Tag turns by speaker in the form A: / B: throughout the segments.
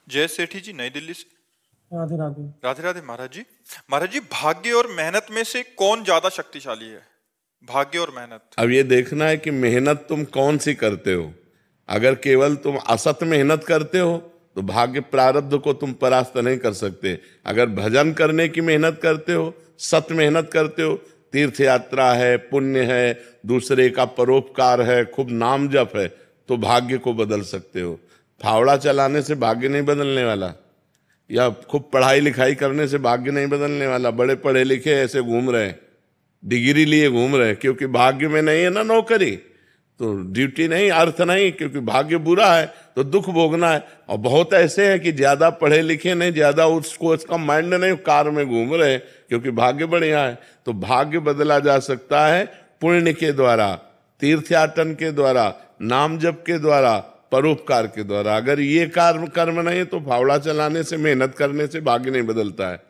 A: जय सेठी जी, नई दिल्ली से।
B: राधे राधे।
A: राधे राधे महाराज जी। महाराज जी, भाग्य और मेहनत में से कौन ज्यादा शक्तिशाली है? भाग्य और मेहनत।
C: अब ये देखना है कि मेहनत तुम कौन सी करते हो। अगर केवल तुम असत मेहनत करते हो तो भाग्य प्रारब्ध को तुम परास्त नहीं कर सकते। अगर भजन करने की मेहनत करते हो, सत मेहनत करते हो, तीर्थ यात्रा है, पुण्य है, दूसरे का परोपकार है, खूब नाम जप है, तो भाग्य को बदल सकते हो। फावड़ा चलाने से भाग्य नहीं बदलने वाला, या खूब पढ़ाई लिखाई करने से भाग्य नहीं बदलने वाला। बड़े पढ़े लिखे ऐसे घूम रहे हैं, डिग्री लिए घूम रहे हैं, क्योंकि भाग्य में नहीं है ना नौकरी, तो ड्यूटी नहीं, अर्थ नहीं, क्योंकि भाग्य बुरा है तो दुख भोगना है। और बहुत ऐसे हैं कि ज्यादा पढ़े लिखे नहीं, ज्यादा उसको इसका माइंड नहीं, कार में घूम रहे हैं क्योंकि भाग्य बढ़िया है। तो भाग्य बदला जा सकता है पुण्य के द्वारा, तीर्थयाटन के द्वारा, नाम जप के द्वारा, परोपकार के द्वारा। अगर ये कर्म नहीं तो फावड़ा चलाने से, मेहनत करने से भाग्य नहीं बदलता है।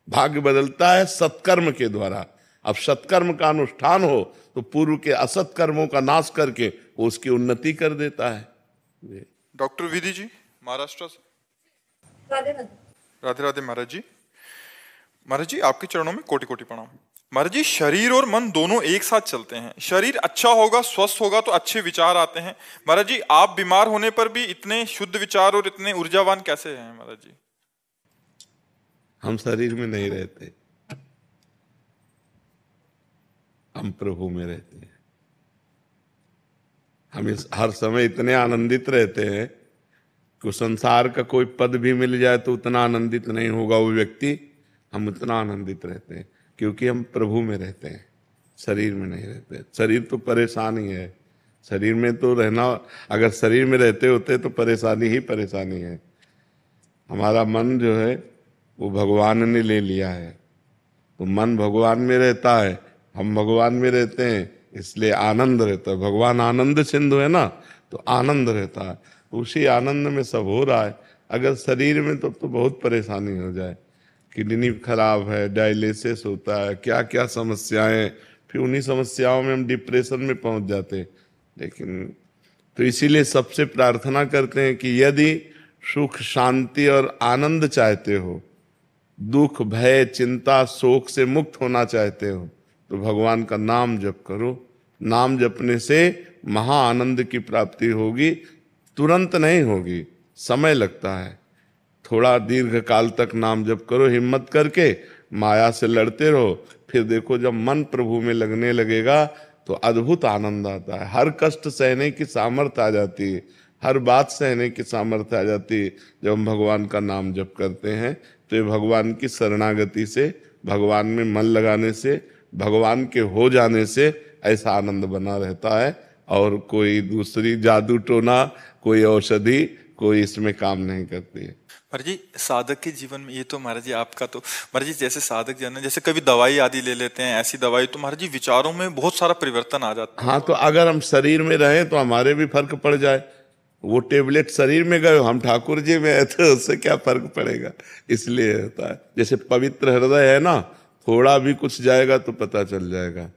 C: भाग्य बदलता है सत्कर्म के द्वारा। अब सत्कर्म का अनुष्ठान हो तो पूर्व के असत कर्मों का नाश करके वो उसकी उन्नति कर देता है।
A: डॉक्टर विधि जी, महाराष्ट्र से।
D: राधे राधे।
A: राधे राधे महाराज जी। महाराज जी, आपके चरणों में कोटि कोटि प्रणाम। महाराज जी, शरीर और मन दोनों एक साथ चलते हैं। शरीर अच्छा होगा, स्वस्थ होगा तो अच्छे विचार आते हैं। महाराज जी, आप बीमार होने पर भी इतने शुद्ध विचार और इतने ऊर्जावान कैसे हैं महाराज जी?
C: हम शरीर में नहीं रहते, हम प्रभु में रहते हैं। हम इस हर समय इतने आनंदित रहते हैं कि संसार का कोई पद भी मिल जाए तो उतना आनंदित नहीं होगा वो व्यक्ति। हम उतना आनंदित रहते हैं क्योंकि हम प्रभु में रहते हैं, शरीर में नहीं रहते। शरीर तो परेशान ही है, शरीर में तो रहना, अगर शरीर में रहते होते तो परेशानी ही परेशानी है। हमारा मन जो है वो भगवान ने ले लिया है, तो मन भगवान में रहता है, हम भगवान में रहते हैं, इसलिए आनंद रहता है। भगवान आनंद सिंधु है ना, तो आनंद रहता है। उसी आनंद में सब हो रहा है। अगर शरीर में तो बहुत परेशानी हो जाए, किडनी खराब है, डायलिसिस होता है, क्या क्या समस्याएं, फिर उन्हीं समस्याओं में हम डिप्रेशन में पहुंच जाते हैं। लेकिन तो इसीलिए सबसे प्रार्थना करते हैं कि यदि सुख, शांति और आनंद चाहते हो, दुख, भय, चिंता, शोक से मुक्त होना चाहते हो, तो भगवान का नाम जप करो। नाम जपने से महा आनंद की प्राप्ति होगी। तुरंत नहीं होगी, समय लगता है। थोड़ा दीर्घ काल तक नाम जप करो, हिम्मत करके माया से लड़ते रहो। फिर देखो, जब मन प्रभु में लगने लगेगा तो अद्भुत आनंद आता है। हर कष्ट सहने की सामर्थ्य आ जाती है, हर बात सहने की सामर्थ्य आ जाती है जब हम भगवान का नाम जप करते हैं। तो ये भगवान की शरणागति से, भगवान में मन लगाने से, भगवान के हो जाने से ऐसा आनंद बना रहता है। और कोई दूसरी जादू टोना, कोई औषधि, कोई इसमें काम नहीं करती है।
A: महाराज जी, साधक के जीवन में ये तो महाराज जी आपका तो महाराज जी, जैसे साधक जन है, जैसे कभी दवाई आदि ले लेते हैं, ऐसी दवाई तो महाराज जी विचारों में बहुत सारा परिवर्तन आ जाता है।
C: हाँ, तो अगर हम शरीर में रहें तो हमारे भी फर्क पड़ जाए। वो टेबलेट शरीर में गए, हम ठाकुर जी में है, तो उससे क्या फर्क पड़ेगा। इसलिए होता है। जैसे पवित्र हृदय है ना, थोड़ा भी कुछ जाएगा तो पता चल जाएगा।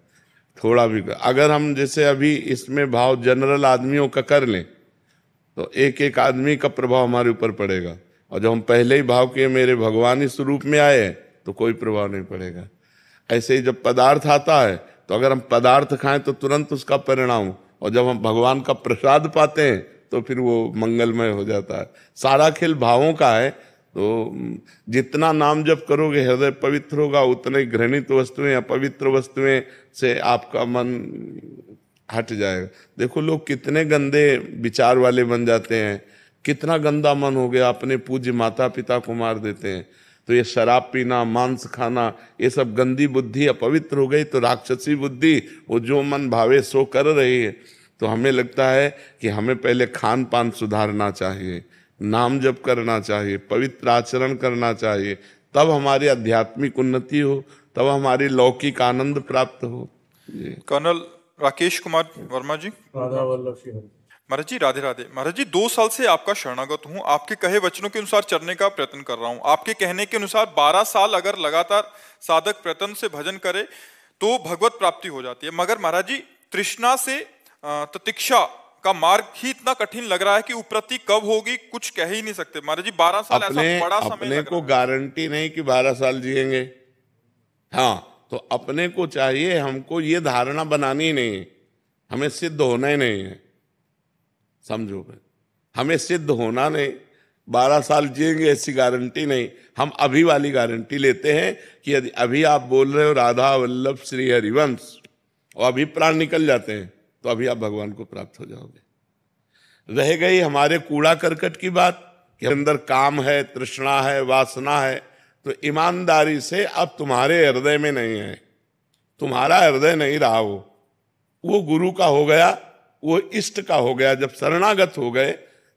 C: थोड़ा भी, अगर हम जैसे अभी इसमें भाव जनरल आदमियों का कर लें तो एक एक आदमी का प्रभाव हमारे ऊपर पड़ेगा। और जब हम पहले ही भाव किए मेरे भगवान इस रूप में आए तो कोई प्रभाव नहीं पड़ेगा। ऐसे ही जब पदार्थ आता है तो अगर हम पदार्थ खाएं तो तुरंत उसका परिणाम, और जब हम भगवान का प्रसाद पाते हैं तो फिर वो मंगलमय हो जाता है। सारा खेल भावों का है। तो जितना नाम जप करोगे, हृदय पवित्र होगा, उतने घृणित वस्तुएं, अपवित्र वस्तुएं से आपका मन हट जाएगा। देखो, लोग कितने गंदे विचार वाले बन जाते हैं, कितना गंदा मन हो गया, अपने पूज्य माता पिता को मार देते हैं। तो ये शराब पीना, मांस खाना, ये सब गंदी बुद्धि अपवित्र हो गई। तो राक्षसी बुद्धि, वो जो मन भावे सो कर रही है। तो हमें लगता है कि हमें पहले खान पान सुधारना चाहिए, नाम जप करना चाहिए, पवित्र आचरण करना चाहिए, तब हमारी आध्यात्मिक उन्नति हो, तब हमारी लौकिक आनंद प्राप्त हो।
A: कर्नल राकेश कुमार वर्मा जी।
B: राधा वल्लभ श्री हरि।
A: महाराज जी, राधे राधे। महाराज जी, 2 साल से आपका शरणागत हूँ। आपके कहे वचनों के अनुसार चलने का प्रयत्न कर रहा हूँ। आपके कहने के अनुसार 12 साल अगर लगातार साधक प्रयत्न से भजन करे तो भगवत प्राप्ति हो जाती है। मगर महाराज जी, तृष्णा से, तितिक्षा का मार्ग ही इतना कठिन लग रहा है कि उपरति कब होगी कुछ कह ही नहीं सकते। महाराज जी 12 साल ऐसा बड़ा समय
C: अपने
A: लग
C: को
A: रहा है।
C: गारंटी नहीं कि 12 साल जिएंगे। हाँ, तो अपने को चाहिए, हमको ये धारणा बनानी ही नहीं है, हमें सिद्ध होना ही नहीं है। समझो भाई, हमें सिद्ध होना नहीं, 12 साल जिएंगे ऐसी गारंटी नहीं। हम अभी वाली गारंटी लेते हैं कि यदि अभी आप बोल रहे हो राधा वल्लभ श्री हरिवंश और अभी प्राण निकल जाते हैं तो अभी आप भगवान को प्राप्त हो जाओगे। रह गई हमारे कूड़ा करकट की बात कि अंदर काम है, तृष्णा है, वासना है, तो ईमानदारी से अब तुम्हारे हृदय में नहीं है, तुम्हारा हृदय नहीं रहा, वो गुरु का हो गया, वो इष्ट का हो गया। जब शरणागत हो गए,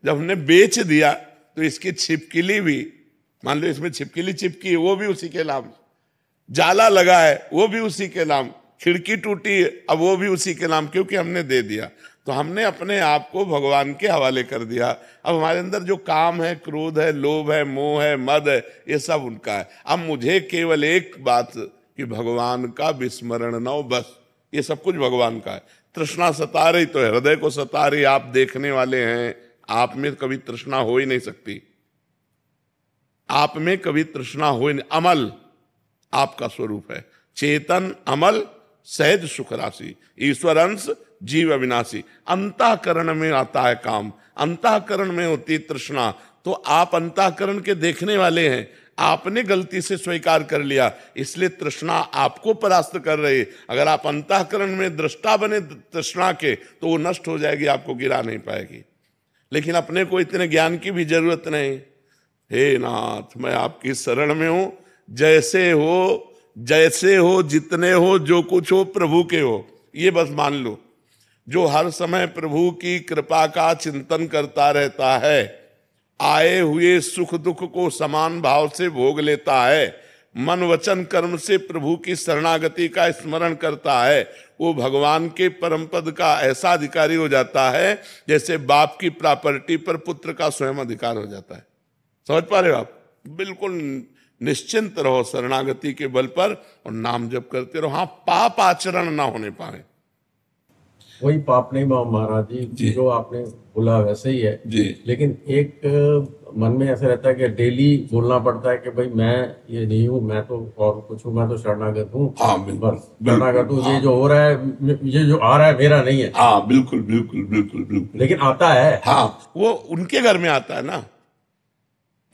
C: जब हमने बेच दिया तो इसकी छिपकली भी, मान लो इसमें छिपकली चिपकी है, वो भी उसी के नाम, जाला लगा है वो भी उसी के नाम, खिड़की टूटी अब वो भी उसी के नाम, क्योंकि हमने दे दिया। तो हमने अपने आप को भगवान के हवाले कर दिया। अब हमारे अंदर जो काम है, क्रोध है, लोभ है, मोह है, मद है, ये सब उनका है। अब मुझे केवल एक बात कि भगवान का विस्मरण न हो, बस ये सब कुछ भगवान का है। तृष्णा सता रही तो हृदय को सता रही, आप देखने वाले हैं, आप में कभी तृष्णा हो ही नहीं सकती, आप में कभी तृष्णा हो ही नहीं। अमल आपका स्वरूप है, चेतन अमल सहज सुख राशि, ईश्वर अंश जीव अविनाशी। अंतःकरण में आता है काम, अंतःकरण में होती तृष्णा, तो आप अंतःकरण के देखने वाले हैं, आपने गलती से स्वीकार कर लिया, इसलिए तृष्णा आपको परास्त कर रही है। अगर आप अंतःकरण में दृष्टा बने तृष्णा के तो वो नष्ट हो जाएगी, आपको गिरा नहीं पाएगी। लेकिन अपने को इतने ज्ञान की भी जरूरत नहीं। हे नाथ, मैं आपकी शरण में हूं, जैसे हो, जितने हो, जो कुछ हो, प्रभु के हो, ये बस मान लो। जो हर समय प्रभु की कृपा का चिंतन करता रहता है, आए हुए सुख दुख को समान भाव से भोग लेता है, मन वचन कर्म से प्रभु की शरणागति का स्मरण करता है, वो भगवान के परम पद का ऐसा अधिकारी हो जाता है जैसे बाप की प्रॉपर्टी पर पुत्र का स्वयं अधिकार हो जाता है। समझ पा रहे हो आप? बिल्कुल निश्चिंत रहो शरणागति के बल पर और नाम जप करते रहो। हाँ, पाप आचरण ना होने पाए,
B: वही पाप नहीं महाराज जी, जो आपने बोला वैसे ही है
C: जी।
B: लेकिन एक मन में ऐसा रहता है कि डेली बोलना पड़ता है कि भाई मैं ये नहीं हूँ, मैं तो और कुछ हूँ, मैं तो शरणागत हूँ।
C: हाँ, बिल्कुल,
B: बस शरणागत हूँ।
C: हाँ।
B: ये जो हो रहा है, ये जो आ रहा है मेरा नहीं है।
C: हाँ, बिल्कुल बिल्कुल बिल्कुल बिल्कुल,
B: लेकिन आता है।
C: हाँ, वो उनके घर में आता है ना,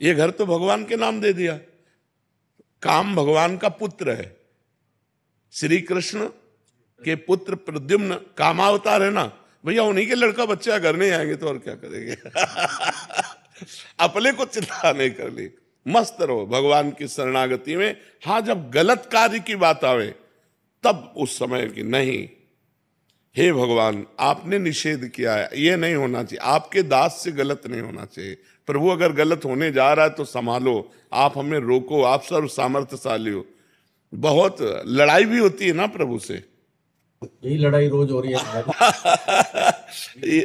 C: ये घर तो भगवान के नाम दे दिया। काम भगवान का पुत्र है, श्री कृष्ण के पुत्र प्रद्युम्न कामावतार है ना भैया, उन्हीं के लड़का बच्चा घर नहीं आएंगे तो और क्या करेंगे। अपने को चिंता नहीं कर ली, मस्त रहो भगवान की शरणागति में। हाँ, जब गलत कार्य की बात आवे तब उस समय की नहीं, हे भगवान आपने निषेध किया है, ये नहीं होना चाहिए, आपके दास से गलत नहीं होना चाहिए। प्रभु अगर गलत होने जा रहा है तो संभालो, आप हमें रोको, आप सर्व सामर्थ्यशाली हो। बहुत लड़ाई भी होती है ना प्रभु से,
B: यही लड़ाई रोज हो रही है।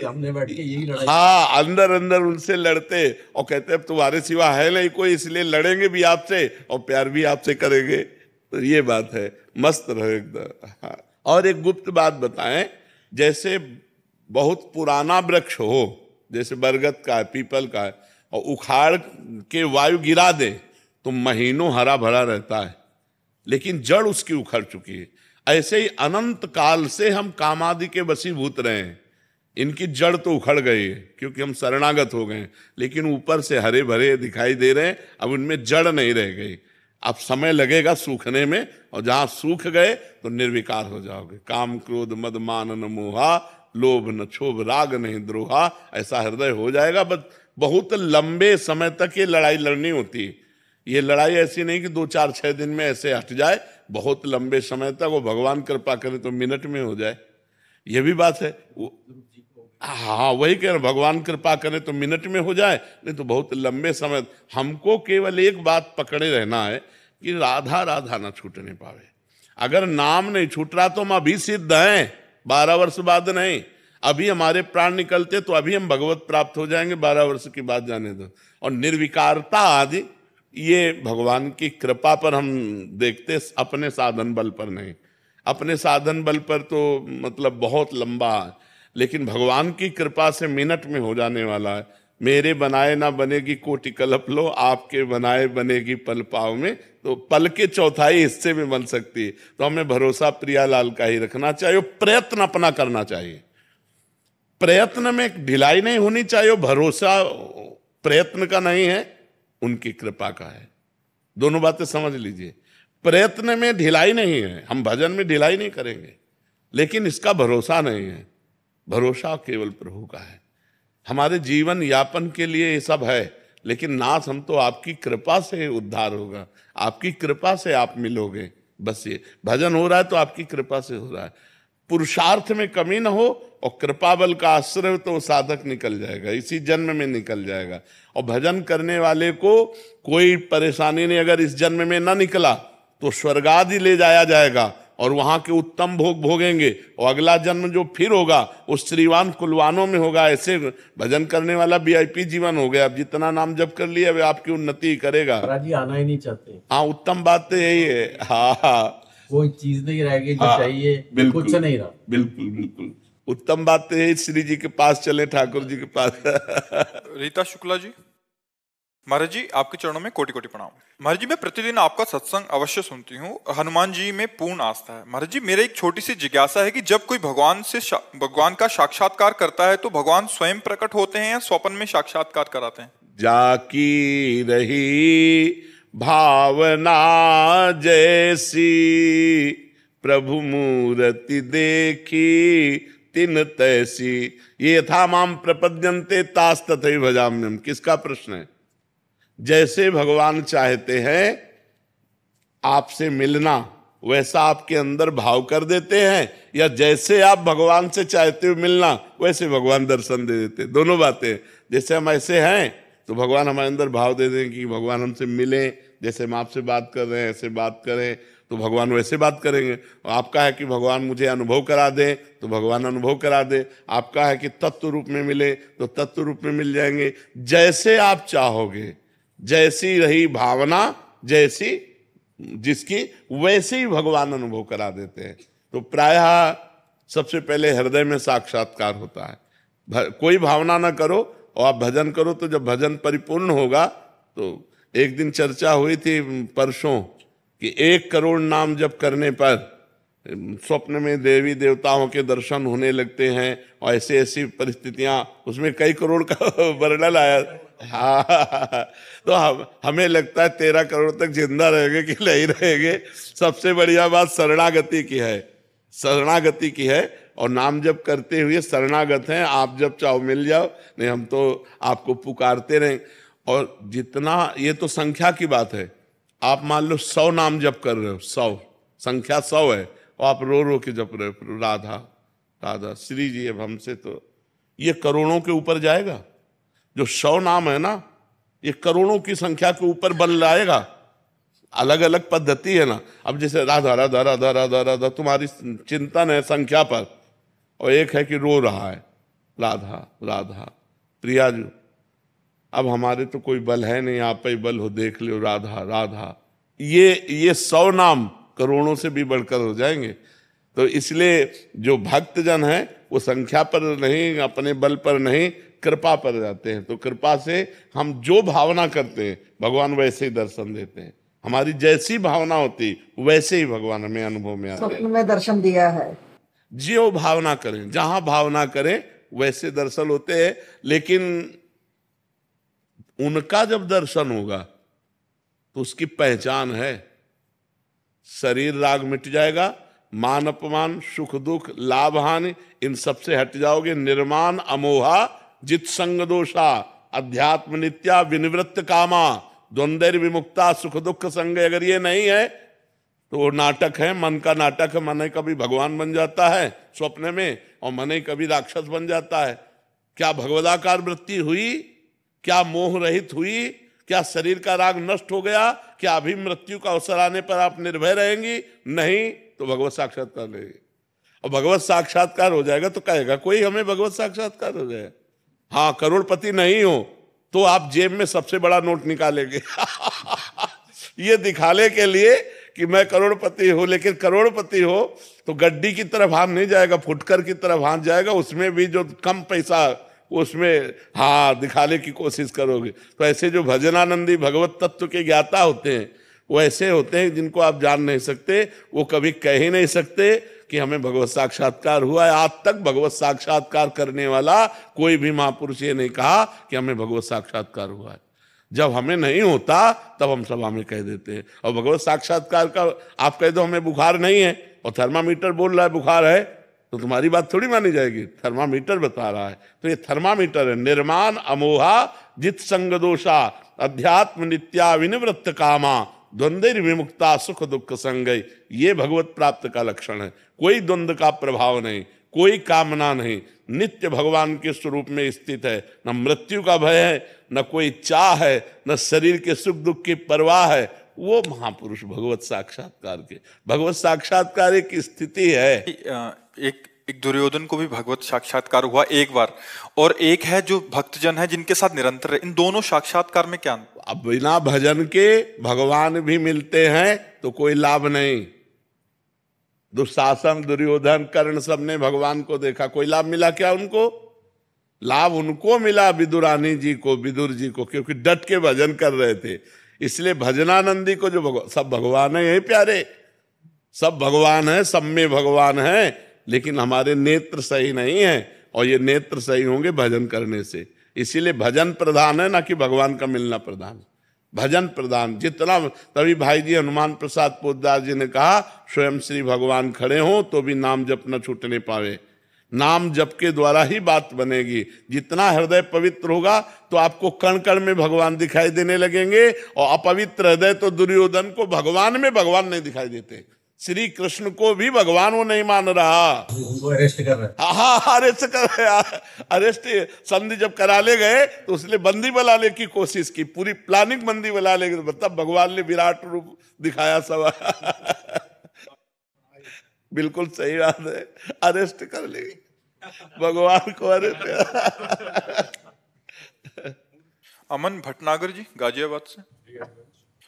B: हमने बैठ के यही लड़ाई,
C: हाँ, अंदर अंदर उनसे लड़ते और कहते अब तुम्हारे सिवा है नहीं कोई, इसलिए लड़ेंगे भी आपसे और प्यार भी आपसे करेंगे। तो ये बात है, मस्त रहो एकदम। हाँ। और एक गुप्त बात बताएं, जैसे बहुत पुराना वृक्ष हो, जैसे बरगद का है, पीपल का है, और उखाड़ के वायु गिरा दे तो महीनों हरा भरा रहता है, लेकिन जड़ उसकी उखड़ चुकी है। ऐसे ही अनंत काल से हम कामादि के वशीभूत रहे हैं, इनकी जड़ तो उखड़ गई है क्योंकि हम शरणागत हो गए, लेकिन ऊपर से हरे भरे दिखाई दे रहे हैं, अब उनमें जड़ नहीं रह गई। अब समय लगेगा सूखने में, और जहां सूख गए तो निर्विकार हो जाओगे। काम क्रोध मद मान न मोहा, लोभ न क्षोभ राग नहीं द्रोहा, ऐसा हृदय हो जाएगा। बस बहुत लंबे समय तक ये लड़ाई लड़नी होती है। ये लड़ाई ऐसी नहीं कि 2 4 6 दिन में ऐसे हट जाए, बहुत लंबे समय तक, वो भगवान कृपा करे तो मिनट में हो जाए, ये भी बात है। हाँ, वही कह रहे, भगवान कृपा करे तो मिनट में हो जाए, नहीं तो बहुत लंबे समय। हमको केवल एक बात पकड़े रहना है कि राधा राधा ना छूटने पावे। अगर नाम नहीं छूट रहा तो हम अभी सिद्ध हैं, 12 वर्ष बाद नहीं। अभी हमारे प्राण निकलते तो अभी हम भगवत प्राप्त हो जाएंगे, 12 वर्ष की बात जाने दो। और निर्विकारता आदि ये भगवान की कृपा पर हम देखते, अपने साधन बल पर नहीं। अपने साधन बल पर तो मतलब बहुत लंबा, लेकिन भगवान की कृपा से मिनट में हो जाने वाला है। मेरे बनाए ना बनेगी कोटि कल्प लो, आपके बनाए बनेगी पल पाव में, तो पल के चौथाई हिस्से में बन सकती है। तो हमें भरोसा प्रियालाल का ही रखना चाहिए, प्रयत्न अपना करना चाहिए। प्रयत्न में ढिलाई नहीं होनी चाहिए। भरोसा प्रयत्न का नहीं है, उनकी कृपा का है। दोनों बातें समझ लीजिए। प्रयत्न में ढिलाई नहीं है, हम भजन में ढिलाई नहीं करेंगे, लेकिन इसका भरोसा नहीं है। भरोसा केवल प्रभु का है। हमारे जीवन यापन के लिए ये सब है, लेकिन नाथ हम तो आपकी कृपा से उद्धार होगा, आपकी कृपा से आप मिलोगे। बस ये भजन हो रहा है तो आपकी कृपा से हो रहा है। पुरुषार्थ में कमी ना हो और कृपा बल का आश्रय तो साधक निकल जाएगा, इसी जन्म में निकल जाएगा। और भजन करने वाले को कोई परेशानी नहीं, अगर इस जन्म में ना निकला तो स्वर्गादि ले जाया जाएगा और वहां के उत्तम भोग भोगेंगे, और अगला जन्म जो फिर होगा उस श्रीवान कुलवानों में होगा। ऐसे भजन करने वाला वीआईपी जीवन हो गया। अब जितना नाम जप कर लिया वे आपकी उन्नति करेगा।
B: महाराज जी आना ही नहीं चाहते।
C: हाँ, उत्तम बात तो यही है। हाँ,
B: कोई चीज नहीं रहेगी जो चाहिए, कुछ नहीं रहा।
C: बिल्कुल बिल्कुल उत्तम बात तो यही। श्री जी के पास चले, ठाकुर जी के पास।
A: रीता शुक्ला जी, महाराज जी आपके चरणों में कोटि कोटि प्रणाम। महाराज जी मैं प्रतिदिन आपका सत्संग अवश्य सुनती हूँ, हनुमान जी में पूर्ण आस्था है। महाराज जी मेरा एक छोटी सी जिज्ञासा है कि जब कोई भगवान का साक्षात्कार करता है तो भगवान स्वयं प्रकट होते हैं या स्वप्न में साक्षात्कार कराते हैं?
C: जाकी रही भावना जैसी, प्रभु मूर्ति देखी तिन तैसी, ये यथा माम प्रपद्यन्ते तास तथैव भजाम्यहम्। किसका प्रश्न है? जैसे भगवान चाहते हैं आपसे मिलना, वैसा आपके अंदर भाव कर देते हैं, या जैसे आप भगवान से चाहते हो मिलना वैसे भगवान दर्शन दे देते? दोनों बातें। जैसे हम ऐसे हैं तो भगवान हमारे अंदर भाव दे दें कि भगवान हमसे मिलें, जैसे हम आपसे बात कर रहे हैं ऐसे बात करें तो भगवान वैसे बात करेंगे। और आपका है कि भगवान मुझे अनुभव करा दें तो भगवान अनुभव करा दे। आपका है कि तत्व रूप में मिले तो तत्व रूप में मिल जाएंगे। जैसे आप चाहोगे, जैसी रही भावना जैसी जिसकी, वैसे ही भगवान अनुभव करा देते हैं। तो प्रायः सबसे पहले हृदय में साक्षात्कार होता है। कोई भावना ना करो और आप भजन करो, तो जब भजन परिपूर्ण होगा तो एक दिन चर्चा हुई थी परसों कि 1 करोड़ नाम जप करने पर स्वप्न में देवी देवताओं के दर्शन होने लगते हैं, और ऐसी ऐसी परिस्थितियां, उसमें कई करोड़ का वर्णन आया। हाँ, तो हमें लगता है 13 करोड़ तक जिंदा रहेंगे कि नहीं रहेंगे। सबसे बढ़िया बात शरणागति की है, शरणागति की है। और नाम जप करते हुए शरणागत हैं, आप जब चाहो मिल जाओ, नहीं हम तो आपको पुकारते रहें। और जितना, ये तो संख्या की बात है, आप मान लो 100 नाम जप कर रहे हो, 100 संख्या 100 है, और आप रो रो के जप रहे हो राधा राधा श्री जी। अब हमसे तो ये करोड़ों के ऊपर जाएगा। जो 100 नाम है ना, ये करोड़ों की संख्या के ऊपर बन जाएगा। अलग अलग पद्धति है ना। अब जैसे राधा राधा राधा राधा राधा तुम्हारी चिंतन है संख्या पर, और एक है कि रो रहा है राधा राधा प्रिया जी। अब हमारे तो कोई बल है नहीं, आप ही बल हो, देख लो राधा राधा। ये 100 नाम करोड़ों से भी बढ़कर हो जाएंगे। तो इसलिए जो भक्त जन है वो संख्या पर नहीं, अपने बल पर नहीं, कृपा पर जाते हैं। तो कृपा से हम जो भावना करते हैं भगवान वैसे ही दर्शन देते हैं। हमारी जैसी भावना होती वैसे ही भगवान हमें अनुभव में आते हैं।
D: स्वप्न में दर्शन दिया है।
C: जो भावना करें, जहां भावना करें वैसे दर्शन होते हैं। लेकिन उनका जब दर्शन होगा तो उसकी पहचान है, शरीर राग मिट जाएगा, मान अपमान सुख दुख लाभ हानि इन सबसे हट जाओगे। निर्माण अमोहा जित संग दोषा अध्यात्म नित्या विनिवृत्त कामा द्वंद्व विमुक्ता सुख दुख संग। अगर ये नहीं है तो वो नाटक है, मन का नाटक है। मन कभी भगवान बन जाता है स्वप्न में, और मन कभी राक्षस बन जाता है। क्या भगवदाकार वृत्ति हुई? क्या मोह रहित हुई? क्या शरीर का राग नष्ट हो गया? क्या अभी मृत्यु का अवसर आने पर आप निर्भय रहेंगी? नहीं, तो भगवत साक्षात्कार लेगी। और भगवत साक्षात्कार हो जाएगा तो कहेगा कोई हमें भगवत साक्षात्कार हो जाए। हाँ, करोड़पति नहीं हो तो आप जेब में सबसे बड़ा नोट निकालेंगे ये दिखाने के लिए कि मैं करोड़पति हूं। लेकिन करोड़पति हो तो गड्डी की तरफ हाथ नहीं जाएगा, फुटकर की तरफ हाथ जाएगा। उसमें भी जो कम पैसा उसमें हाँ दिखाने की कोशिश करोगे। तो ऐसे जो भजनानंदी भगवत तत्व के ज्ञाता होते हैं वो ऐसे होते हैं जिनको आप जान नहीं सकते। वो कभी कह ही नहीं सकते कि हमें भगवत साक्षात्कार हुआ है। आज तक भगवत साक्षात्कार करने वाला कोई भी महापुरुष ये नहीं कहा कि हमें भगवत साक्षात्कार हुआ है। जब हमें नहीं होता तब हम सभा में कह देते हैं। और भगवत साक्षात्कार का आप कह दो हमें बुखार नहीं है और थर्मामीटर बोल रहा है बुखार है, तो तुम्हारी बात थोड़ी मानी जाएगी। थर्मामीटर बता रहा है, तो ये थर्मामीटर है। निर्माण अमोहा जित संग दोषा अध्यात्म नित्या विनिवृत्त कामा द्वंद्व विमुक्ता सुख दुख संगय। ये भगवत प्राप्त का लक्षण है। कोई द्वंद्व का प्रभाव नहीं, कोई कामना नहीं, नित्य भगवान के स्वरूप में स्थित है। न मृत्यु का भय है, न कोई चाह है, न शरीर के सुख दुख की परवाह है। वो महापुरुष भगवत साक्षात्कार के। भगवत साक्षात्कार एक स्थिति है।
A: एक दुर्योधन को भी भगवत साक्षात्कार हुआ एक बार, और एक है जो भक्तजन है जिनके साथ निरंतर है। इन दोनों साक्षात्कार में क्या अंतर?
C: अब बिना भजन के भगवान भी मिलते हैं तो कोई लाभ नहीं। दुशासन दुर्योधन कर्ण सबने भगवान को देखा, कोई लाभ मिला क्या उनको? लाभ उनको मिला विदुरानी जी को, विदुर जी को, क्योंकि डट के भजन कर रहे थे। इसलिए भजनानंदी को जो सब भगवान है, यही प्यारे सब भगवान है, सब में भगवान है, लेकिन हमारे नेत्र सही नहीं है। और ये नेत्र सही होंगे भजन करने से। इसीलिए भजन प्रधान है, ना कि भगवान का मिलना प्रधान। भजन प्रधान जितना, तभी भाई जी हनुमान प्रसाद पोद्दार जी ने कहा स्वयं श्री भगवान खड़े हो तो भी नाम जप न छूटने पावे। नाम जप के द्वारा ही बात बनेगी। जितना हृदय पवित्र होगा तो आपको कण कण में भगवान दिखाई देने लगेंगे। और अपवित्र हृदय तो दुर्योधन को भगवान में भगवान नहीं दिखाई देते। श्री कृष्ण को भी भगवान वो नहीं मान रहा,
B: उनको अरेस्ट कर रहा है।
C: हाँ अरेस्ट कर रहे। अरेस्ट संधि जब करा ले गए तो उसने बंदी बनाने की कोशिश की, पूरी प्लानिंग बंदी बना ले गए। मतलब भगवान ने विराट रूप दिखाया सब। बिल्कुल सही बात है, अरेस्ट कर ले भगवान को अरेस्ट।
A: अमन भटनागर जी गाजियाबाद से।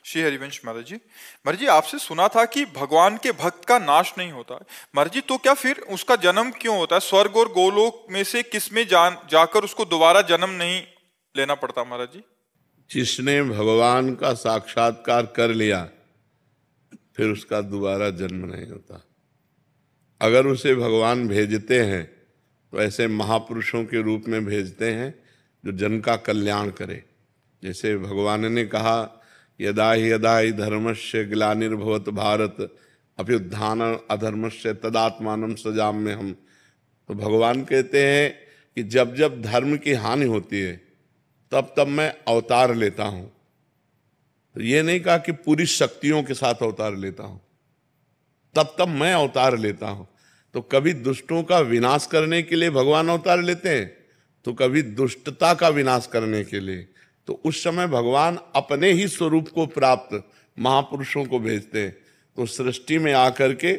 A: श्री हरिवंश महाराज जी, महाराज जी आपसे सुना था कि भगवान के भक्त का नाश नहीं होता है। महाराज जी तो क्या फिर उसका जन्म क्यों होता है? स्वर्ग और गोलोक में से किस में जाकर उसको दोबारा जन्म नहीं लेना पड़ता महाराज जी?
C: जिसने भगवान का साक्षात्कार कर लिया फिर उसका दोबारा जन्म नहीं होता। अगर उसे भगवान भेजते हैं तो ऐसे महापुरुषों के रूप में भेजते हैं जो जन का कल्याण करे। जैसे भगवान ने कहा यदा ही धर्मस्य ग्लानिर्भवत भारत अभ्युत्थान अधर्मस्य तदात्मानं सृजाम्य हम। तो भगवान कहते हैं कि जब जब धर्म की हानि होती है तब तब मैं अवतार लेता हूं। तो ये नहीं कहा कि पूरी शक्तियों के साथ अवतार लेता हूं, तब तब मैं अवतार लेता हूं। तो कभी दुष्टों का विनाश करने के लिए भगवान अवतार लेते हैं, तो कभी दुष्टता का विनाश करने के लिए। तो उस समय भगवान अपने ही स्वरूप को प्राप्त महापुरुषों को भेजते हैं। तो सृष्टि में आकर के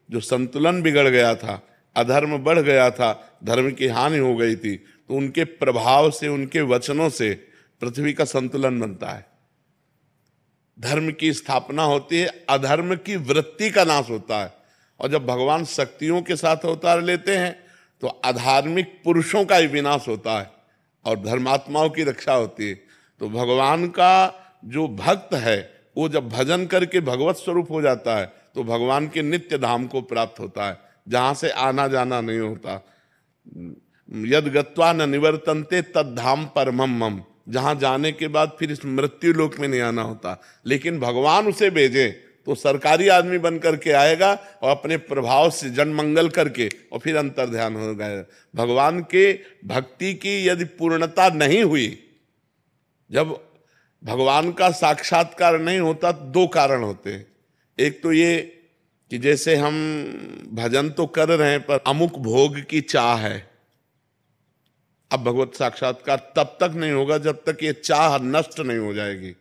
C: जो संतुलन बिगड़ गया था, अधर्म बढ़ गया था, धर्म की हानि हो गई थी, तो उनके प्रभाव से, उनके वचनों से पृथ्वी का संतुलन बनता है। धर्म की स्थापना होती है, अधर्म की वृत्ति का नाश होता है। और जब भगवान शक्तियों के साथ अवतार लेते हैं तो अधार्मिक पुरुषों का ही विनाश होता है और धर्मात्माओं की रक्षा होती है। तो भगवान का जो भक्त है वो जब भजन करके भगवत स्वरूप हो जाता है तो भगवान के नित्य धाम को प्राप्त होता है, जहां से आना जाना नहीं होता। यद गत्वा न निवर्तन्ते तद धाम परमम मम। जहां जाने के बाद फिर इस मृत्यु लोक में नहीं आना होता। लेकिन भगवान उसे भेजे तो सरकारी आदमी बन करके आएगा और अपने प्रभाव से जन मंगल करके और फिर अंतर ध्यान हो गया। भगवान के भक्ति की यदि पूर्णता नहीं हुई, जब भगवान का साक्षात्कार नहीं होता, दो कारण होते हैं। एक तो ये कि जैसे हम भजन तो कर रहे हैं पर अमुक भोग की चाह है। अब भगवत साक्षात्कार तब तक नहीं होगा जब तक ये चाह नष्ट नहीं हो जाएगी।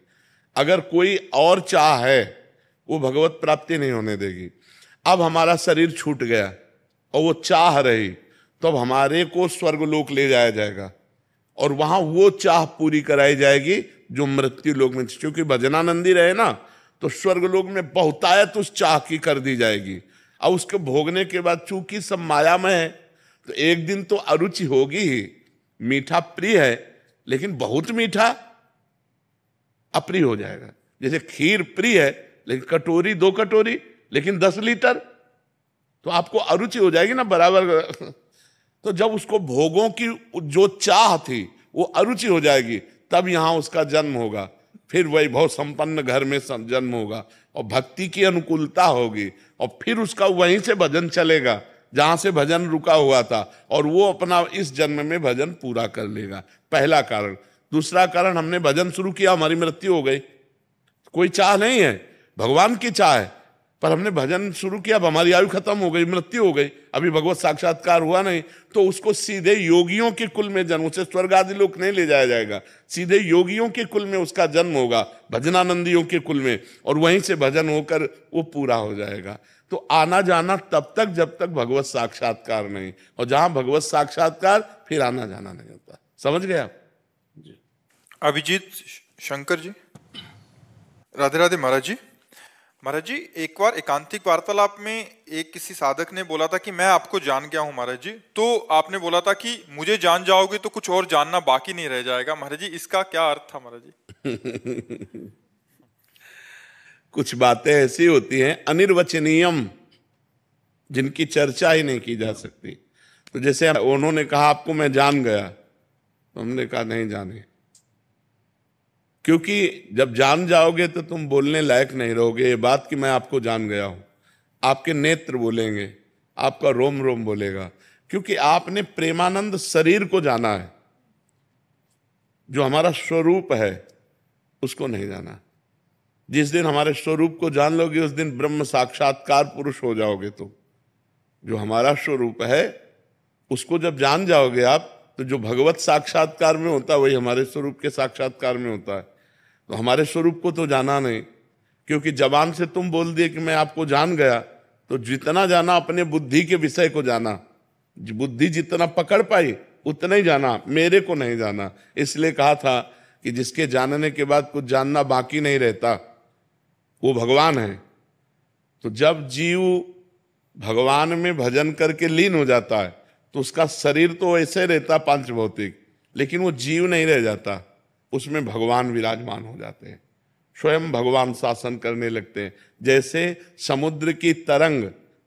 C: अगर कोई और चाह है वो भगवत प्राप्ति नहीं होने देगी। अब हमारा शरीर छूट गया और वो चाह रही, तो अब हमारे को स्वर्गलोक ले जाया जाएगा और वहां वो चाह पूरी कराई जाएगी जो मृत्यु लोक में। क्योंकि भजनानंदी रहे ना तो स्वर्गलोक में बहुतायत उस चाह की कर दी जाएगी। और उसको भोगने के बाद चूंकि सब मायामय है तो एक दिन तो अरुचि होगी ही। मीठा प्रिय है लेकिन बहुत मीठा अप्रिय हो जाएगा। जैसे खीर प्रिय है लेकिन कटोरी 2 कटोरी लेकिन 10 लीटर तो आपको अरुचि हो जाएगी ना बराबर। तो जब उसको भोगों की जो चाह थी वो अरुचि हो जाएगी तब यहां उसका जन्म होगा। फिर वैभव संपन्न घर में जन्म होगा और भक्ति की अनुकूलता होगी और फिर उसका वहीं से भजन चलेगा जहां से भजन रुका हुआ था और वो अपना इस जन्म में भजन पूरा कर लेगा। पहला कारण। दूसरा कारण, हमने भजन शुरू किया, हमारी मृत्यु हो गई। कोई चाह नहीं है, भगवान की चाह है, पर हमने भजन शुरू किया, अब हमारी आयु खत्म हो गई, मृत्यु हो गई, अभी भगवत साक्षात्कार हुआ नहीं, तो उसको सीधे योगियों के कुल में जन्म, उसे स्वर्ग आदि लोक नहीं ले जाया जाएगा, सीधे योगियों के कुल में उसका जन्म होगा, भजनानंदियों के कुल में, और वहीं से भजन होकर वो पूरा हो जाएगा। तो आना जाना तब तक जब तक भगवत साक्षात्कार नहीं, और जहां भगवत साक्षात्कार फिर आना जाना नहीं होता। समझ गए आप?
A: अभिजीत शंकर जी, राधे राधे महाराज जी। महाराज जी, एक बार एकांतिक वार्तालाप में एक किसी साधक ने बोला था कि मैं आपको जान गया हूं महाराज जी, तो आपने बोला था कि मुझे जान जाओगे तो कुछ और जानना बाकी नहीं रह जाएगा। महाराज जी, इसका क्या अर्थ था महाराज जी?
C: कुछ बातें ऐसी होती हैं अनिर्वचनीयम, जिनकी चर्चा ही नहीं की जा सकती। तो जैसे उन्होंने कहा आपको मैं जान गया, तो हमने कहा नहीं जाने, क्योंकि जब जान जाओगे तो तुम बोलने लायक नहीं रहोगे। ये बात कि मैं आपको जान गया हूं, आपके नेत्र बोलेंगे, आपका रोम रोम बोलेगा, क्योंकि आपने प्रेमानंद शरीर को जाना है, जो हमारा स्वरूप है उसको नहीं जाना। जिस दिन हमारे स्वरूप को जान लोगे उस दिन ब्रह्म साक्षात्कार पुरुष हो जाओगे। तुम जो हमारा स्वरूप है उसको जब जान जाओगे आप, तो जो भगवत साक्षात्कार में होता है वही हमारे स्वरूप के साक्षात्कार में होता है। तो हमारे स्वरूप को तो जाना नहीं, क्योंकि जबान से तुम बोल दिए कि मैं आपको जान गया, तो जितना जाना अपने बुद्धि के विषय को जाना, बुद्धि जितना पकड़ पाई उतना ही जाना, मेरे को नहीं जाना। इसलिए कहा था कि जिसके जानने के बाद कुछ जानना बाकी नहीं रहता वो भगवान है। तो जब जीव भगवान में भजन करके लीन हो जाता है तो उसका शरीर तो ऐसे रहता पांच भौतिक, लेकिन वो जीव नहीं रह जाता, उसमें भगवान विराजमान हो जाते हैं, स्वयं भगवान शासन करने लगते हैं। जैसे समुद्र की तरंग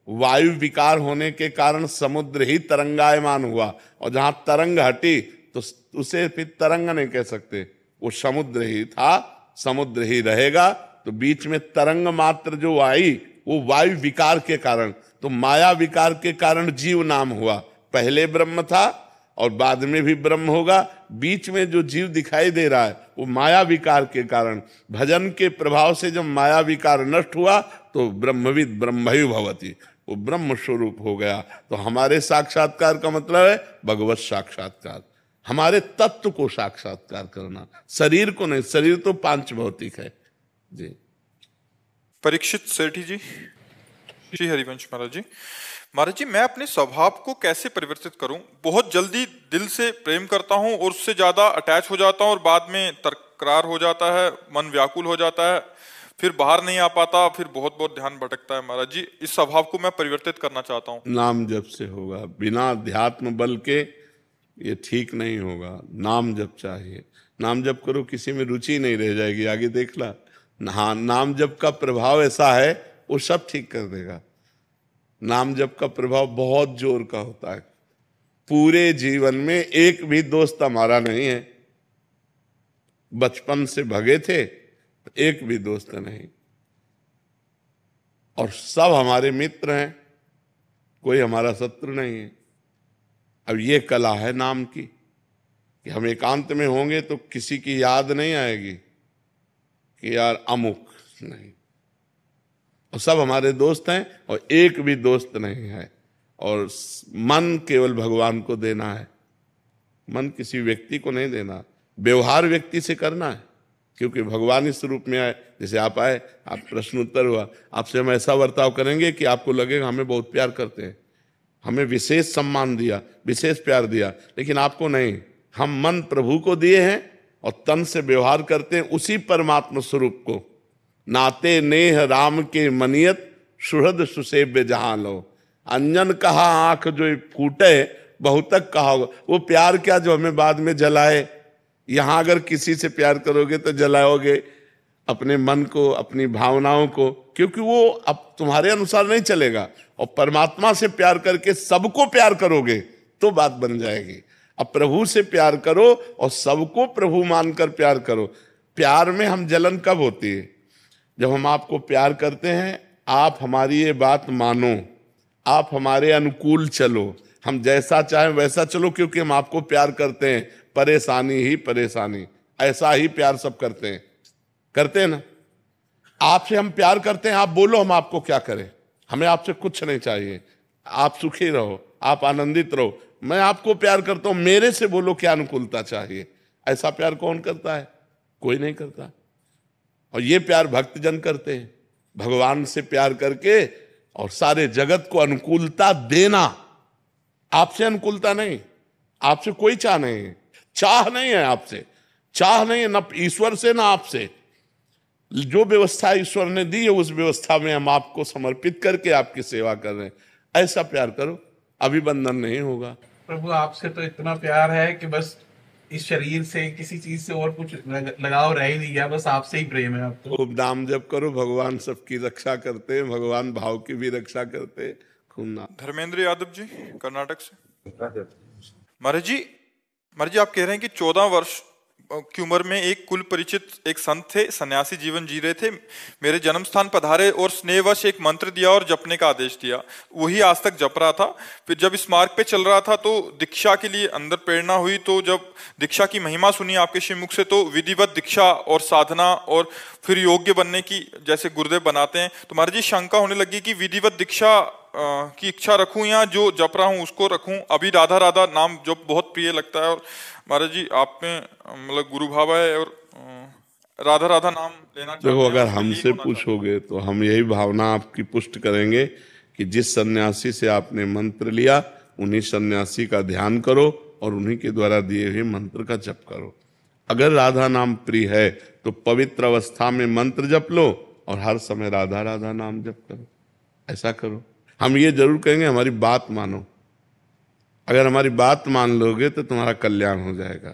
C: वायु विकार होने के कारण समुद्र ही तरंगायमान हुआ, और जहां तरंग हटी तो उसे फिर तरंग नहीं कह सकते, वो समुद्र ही था, समुद्र ही रहेगा। तो बीच में तरंग मात्र जो आई वो वायु विकार के कारण, तो माया विकार के कारण जीव नाम हुआ। पहले ब्रह्म था और बाद में भी ब्रह्म होगा, बीच में जो जीव दिखाई दे रहा है वो माया विकार के कारण, भजन के प्रभाव से जब माया विकार नष्ट हुआ तो ब्रह्मविद ब्रह्मैव भवति, वो ब्रह्म स्वरूप हो गया। तो हमारे साक्षात्कार का मतलब है भगवत साक्षात्कार, हमारे तत्व को साक्षात्कार करना, शरीर को नहीं। शरीर तो पांच भौतिक है जी।
A: परीक्षित सेठी जी, श्री हरिवंश महाराज जी। महाराज जी, मैं अपने स्वभाव को कैसे परिवर्तित करूं? बहुत जल्दी दिल से प्रेम करता हूं और उससे ज्यादा अटैच हो जाता हूं और बाद में तकरार हो जाता है, मन व्याकुल हो जाता है, फिर बाहर नहीं आ पाता, फिर बहुत बहुत ध्यान भटकता है। महाराज जी, इस स्वभाव को मैं परिवर्तित करना चाहता हूं।
C: नाम जप से होगा, बिना अध्यात्म बल के ये ठीक नहीं होगा। नाम जप चाहिए, नाम जप करो, किसी में रुचि नहीं रह जाएगी, आगे देख ला। हाँ, नाम जप का प्रभाव ऐसा है वो सब ठीक कर देगा। नाम जप का प्रभाव बहुत जोर का होता है। पूरे जीवन में एक भी दोस्त हमारा नहीं है, बचपन से भगे थे, एक भी दोस्त नहीं, और सब हमारे मित्र हैं, कोई हमारा शत्रु नहीं है। अब ये कला है नाम की कि हम एकांत में होंगे तो किसी की याद नहीं आएगी कि यार अमुक, नहीं, और सब हमारे दोस्त हैं और एक भी दोस्त नहीं है। और मन केवल भगवान को देना है, मन किसी व्यक्ति को नहीं देना। व्यवहार व्यक्ति से करना है, क्योंकि भगवान इस रूप में आए। जैसे आप आए, आप प्रश्न उत्तर हुआ, आपसे हम ऐसा बर्ताव करेंगे कि आपको लगेगा हमें बहुत प्यार करते हैं, हमें विशेष सम्मान दिया, विशेष प्यार दिया, लेकिन आपको नहीं। हम मन प्रभु को दिए हैं और तन से व्यवहार करते हैं उसी परमात्मा स्वरूप को। नाते नेह राम के मनियत सुहृद सुसेव्य जहां लो। अंजन कहा आंख जो फूटे, बहुतक कहा होगा। वो प्यार क्या जो हमें बाद में जलाए। यहां अगर किसी से प्यार करोगे तो जलाओगे अपने मन को, अपनी भावनाओं को, क्योंकि वो अब तुम्हारे अनुसार नहीं चलेगा। और परमात्मा से प्यार करके सबको प्यार करोगे तो बात बन जाएगी। अब प्रभु से प्यार करो और सबको प्रभु मानकर प्यार करो। प्यार में हम जलन कब होती है? जब हम आपको प्यार करते हैं, आप हमारी ये बात मानो, आप हमारे अनुकूल चलो, हम जैसा चाहें वैसा चलो, क्योंकि हम आपको प्यार करते हैं। परेशानी ही परेशानी, ऐसा ही प्यार सब करते हैं ना। आपसे हम प्यार करते हैं, आप बोलो हम आपको क्या करें। हमें आपसे कुछ नहीं चाहिए, आप सुखी रहो, आप आनंदित रहो। मैं आपको प्यार करता हूं, मेरे से बोलो क्या अनुकूलता चाहिए। ऐसा प्यार कौन करता है? कोई नहीं करता। और ये प्यार भक्तजन करते हैं, भगवान से प्यार करके और सारे जगत को अनुकूलता देना। आपसे अनुकूलता नहीं, आपसे कोई चाह नहीं है, चाह नहीं है आपसे, चाह नहीं है, न ईश्वर से ना आपसे। जो व्यवस्था ईश्वर ने दी है उस व्यवस्था में हम आपको समर्पित करके आपकी सेवा कर रहे हैं। ऐसा प्यार करो, अभिबंधन नहीं होगा।
D: प्रभु आपसे तो इतना प्यार है कि बस इस शरीर से किसी चीज से और कुछ लगाव रह ही नहीं गया, बस आपसे ही प्रेम है आपको।
C: खूब नाम जप करो, भगवान सबकी रक्षा करते हैं, भगवान भाव की भी रक्षा करते हैं। खूब नाम।
A: धर्मेंद्र यादव जी कर्नाटक से। महाराज जी आप कह रहे हैं कि 14 वर्ष की उम्र में एक कुल परिचित एक संत थे, सन्यासी जीवन जी रहे थे। मेरे जन्म स्थान पधारे और स्नेहवश एक मंत्र दिया और जपने का आदेश दिया, वही आज तक जप रहा था। फिर जब इस मार्ग पे चल रहा था तो दीक्षा के लिए अंदर प्रेरणा हुई। तो जब दीक्षा की महिमा सुनी आपके श्रीमुख से, तो विधिवत दीक्षा और साधना और फिर योग्य बनने की जैसे गुरुदेव बनाते हैं, तो महाराज जी शंका होने लगी कि विधिवत दीक्षा की इच्छा रखूं या जो जप रहा हूं उसको रखूं। अभी राधा राधा नाम जो बहुत प्रिय लगता है, और महाराज जी आप में मतलब गुरु भाव है और राधा राधा नाम लेना चाहते हैं।
C: देखो, अगर हमसे पूछोगे तो हम यही भावना आपकी पुष्ट करेंगे कि जिस सन्यासी से आपने मंत्र लिया उन्हीं सन्यासी का ध्यान करो और उन्हीं के द्वारा दिए हुए मंत्र का जप करो। अगर राधा नाम प्रिय है तो पवित्र अवस्था में मंत्र जप लो और हर समय राधा राधा नाम जप करो। ऐसा करो। हम ये जरूर कहेंगे हमारी बात मानो। अगर हमारी बात मान लोगे तो तुम्हारा कल्याण हो जाएगा।